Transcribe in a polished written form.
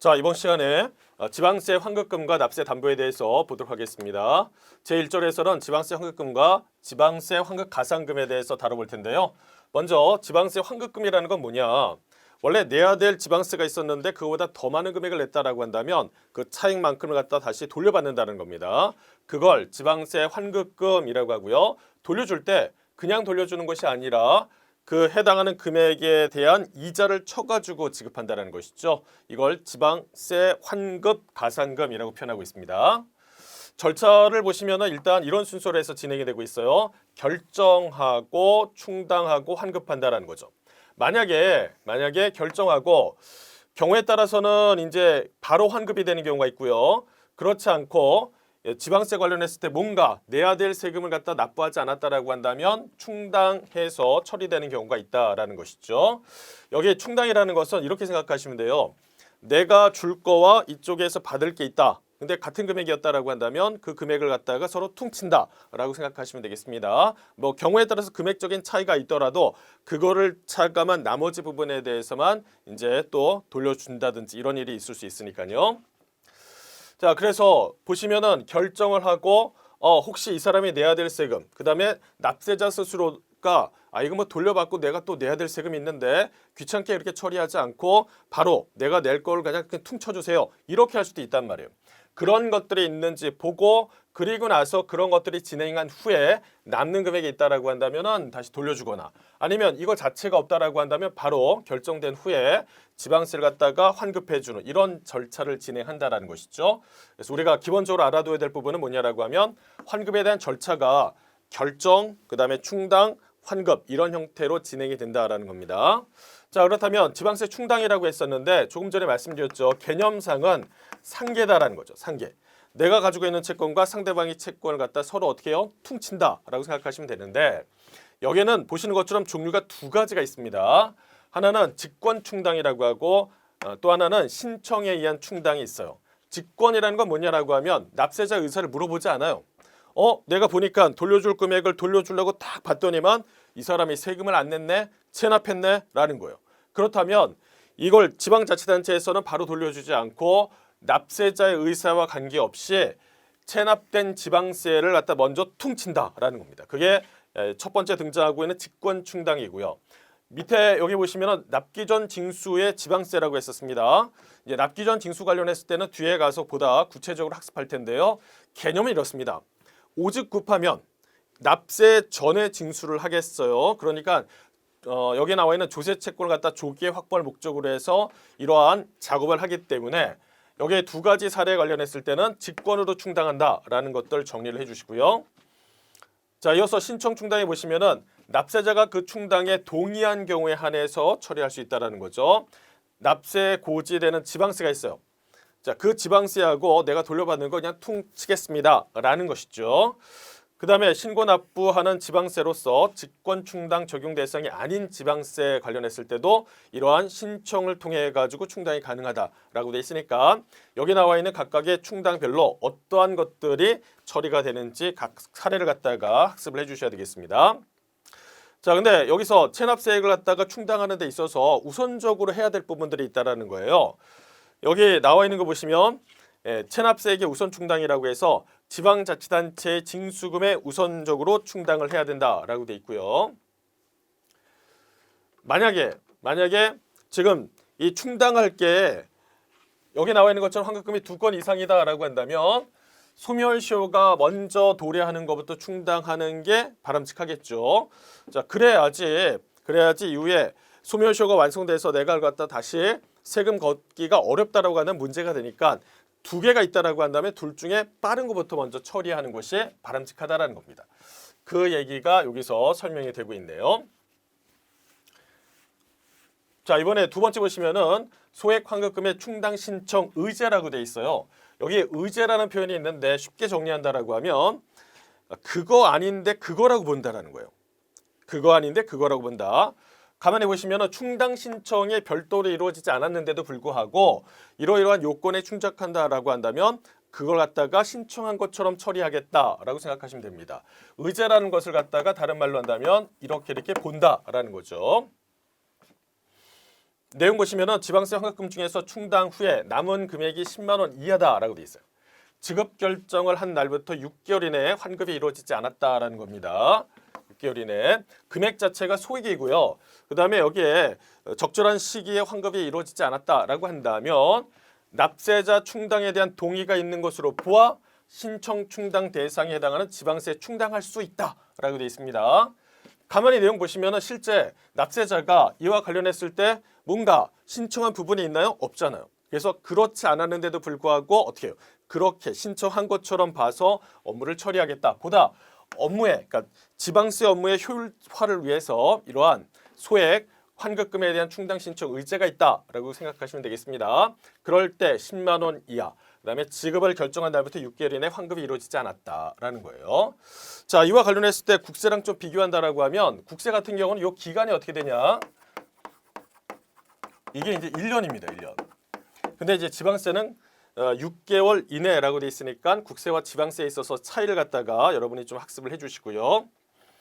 자, 이번 시간에 지방세 환급금과 납세 담보에 대해서 보도록 하겠습니다. 제1절에서는 지방세 환급금과 지방세 환급 가산금에 대해서 다뤄볼 텐데요. 먼저 지방세 환급금이라는 건 뭐냐? 원래 내야 될 지방세가 있었는데 그거보다 더 많은 금액을 냈다라고 한다면 그 차익만큼을 갖다 다시 돌려받는다는 겁니다. 그걸 지방세 환급금이라고 하고요. 돌려줄 때 그냥 돌려주는 것이 아니라 그 해당하는 금액에 대한 이자를 쳐가지고 지급한다는 것이죠. 이걸 지방세 환급 가산금이라고 표현하고 있습니다. 절차를 보시면은 일단 이런 순서로 해서 진행이 되고 있어요. 결정하고 충당하고 환급한다라는 거죠. 만약에 결정하고 경우에 따라서는 이제 바로 환급이 되는 경우가 있고요. 그렇지 않고 지방세 관련했을 때 뭔가 내야 될 세금을 갖다 납부하지 않았다라고 한다면 충당해서 처리되는 경우가 있다라는 것이죠. 여기 충당이라는 것은 이렇게 생각하시면 돼요. 내가 줄 거와 이쪽에서 받을 게 있다. 근데 같은 금액이었다라고 한다면 그 금액을 갖다가 서로 퉁친다라고 생각하시면 되겠습니다. 뭐 경우에 따라서 금액적인 차이가 있더라도 그거를 차감한 나머지 부분에 대해서만 이제 또 돌려준다든지 이런 일이 있을 수 있으니까요. 자, 그래서 보시면은 결정을 하고 혹시 이 사람이 내야 될 세금, 그다음에 납세자 스스로가 이거 뭐 돌려받고 내가 또 내야 될 세금이 있는데 귀찮게 이렇게 처리하지 않고 바로 내가 낼 거를 그냥 퉁쳐주세요. 이렇게 할 수도 있단 말이에요. 그런 것들이 있는지 보고 그리고 나서 그런 것들이 진행한 후에 남는 금액이 있다라고 한다면은 다시 돌려주거나 아니면 이거 자체가 없다라고 한다면 바로 결정된 후에 지방세를 갖다가 환급해주는 이런 절차를 진행한다라는 것이죠. 그래서 우리가 기본적으로 알아둬야 될 부분은 뭐냐라고 하면 환급에 대한 절차가 결정, 그다음에 충당, 환급 이런 형태로 진행이 된다라는 겁니다. 자, 그렇다면 지방세 충당이라고 했었는데 조금 전에 말씀드렸죠. 개념상은 상계다라는 거죠. 상계. 내가 가지고 있는 채권과 상대방이 채권을 갖다 서로 어떻게 해요? 퉁친다라고 생각하시면 되는데 여기에는 보시는 것처럼 종류가 두 가지가 있습니다. 하나는 직권 충당이라고 하고 또 하나는 신청에 의한 충당이 있어요. 직권이라는 건 뭐냐라고 하면 납세자 의사를 물어보지 않아요. 내가 보니까 돌려줄 금액을 돌려주려고 딱 봤더니만 이 사람이 세금을 안 냈네, 체납했네 라는 거예요. 그렇다면 이걸 지방자치단체에서는 바로 돌려주지 않고 납세자의 의사와 관계없이 체납된 지방세를 갖다 먼저 퉁친다라는 겁니다. 그게 첫 번째 등장하고 있는 직권 충당이고요. 밑에 여기 보시면은 납기 전 징수의 지방세라고 했었습니다. 이제 납기 전 징수 관련했을 때는 뒤에 가서 보다 구체적으로 학습할 텐데요. 개념은 이렇습니다. 오직 급하면 납세 전에 징수를 하겠어요. 그러니까 여기에 나와 있는 조세 채권을 갖다 조기에 확보할 목적으로 해서 이러한 작업을 하기 때문에 여기에 두 가지 사례에 관련했을 때는 직권으로 충당한다라는 것들 정리를 해주시고요. 자, 이어서 신청 충당에 보시면은 납세자가 그 충당에 동의한 경우에 한해서 처리할 수 있다라는 거죠. 납세 고지되는 지방세가 있어요. 자, 그 지방세하고 내가 돌려받는 거 그냥 퉁치겠습니다라는 것이죠. 그 다음에 신고 납부하는 지방세로서 직권 충당 적용 대상이 아닌 지방세 관련했을 때도 이러한 신청을 통해 가지고 충당이 가능하다라고 돼 있으니까 여기 나와 있는 각각의 충당별로 어떠한 것들이 처리가 되는지 각 사례를 갖다가 학습을 해주셔야 되겠습니다. 자, 근데 여기서 체납세액을 갖다가 충당하는 데 있어서 우선적으로 해야 될 부분들이 있다라는 거예요. 여기 나와 있는 거 보시면 체납세액의 우선 충당이라고 해서 지방자치단체의 징수금에 우선적으로 충당을 해야 된다라고 돼 있고요. 만약에 지금 이 충당할 게 여기 나와 있는 것처럼 환급금이 2건 이상이다라고 한다면 소멸시효가 먼저 도래하는 것부터 충당하는 게 바람직하겠죠. 자, 그래야지 이후에 소멸시효가 완성돼서 내가 갖다 다시 세금 걷기가 어렵다라고 하는 문제가 되니까 두 개가 있다라고 한다면 둘 중에 빠른 것부터 먼저 처리하는 것이 바람직하다라는 겁니다. 그 얘기가 여기서 설명이 되고 있네요. 자, 이번에 두 번째 보시면은 소액 환급금의 충당 신청 의제라고 돼 있어요. 여기 의제라는 표현이 있는데 쉽게 정리한다라고 하면 그거 아닌데 그거라고 본다라는 거예요. 그거 아닌데 그거라고 본다. 가만히 보시면 충당 신청이 별도로 이루어지지 않았는데도 불구하고 이러이러한 요건에 충족한다라고 한다면 그걸 갖다가 신청한 것처럼 처리하겠다라고 생각하시면 됩니다. 의제라는 것을 갖다가 다른 말로 한다면 이렇게 본다라는 거죠. 내용 보시면은 지방세 환급금 중에서 충당 후에 남은 금액이 10만 원 이하다라고 돼 있어요. 지급 결정을 한 날부터 6개월 이내에 환급이 이루어지지 않았다라는 겁니다. 6개월 이내 금액 자체가 소액이고요. 그다음에 여기에 적절한 시기에 환급이 이루어지지 않았다라고 한다면 납세자 충당에 대한 동의가 있는 것으로 보아 신청 충당 대상에 해당하는 지방세 충당할 수 있다라고 되어 있습니다. 가만히 내용 보시면 실제 납세자가 이와 관련했을 때 뭔가 신청한 부분이 있나요? 없잖아요. 그래서 그렇지 않았는데도 불구하고 어떻게 해요? 그렇게 신청한 것처럼 봐서 업무를 처리하겠다. 보다 업무에, 그러니까 지방세 업무의 효율화를 위해서 이러한 소액 환급금에 대한 충당 신청 의제가 있다라고 생각하시면 되겠습니다. 그럴 때 10만 원 이하, 그다음에 지급을 결정한 날부터 6개월 이내 환급이 이루어지지 않았다라는 거예요. 자, 이와 관련했을 때 국세랑 좀 비교한다라고 하면 국세 같은 경우는 이 기간이 어떻게 되냐? 이게 이제 1년입니다. 1년. 근데 이제 지방세는 6개월 이내라고 돼 있으니까 국세와 지방세에 있어서 차이를 갖다가 여러분이 좀 학습을 해주시고요.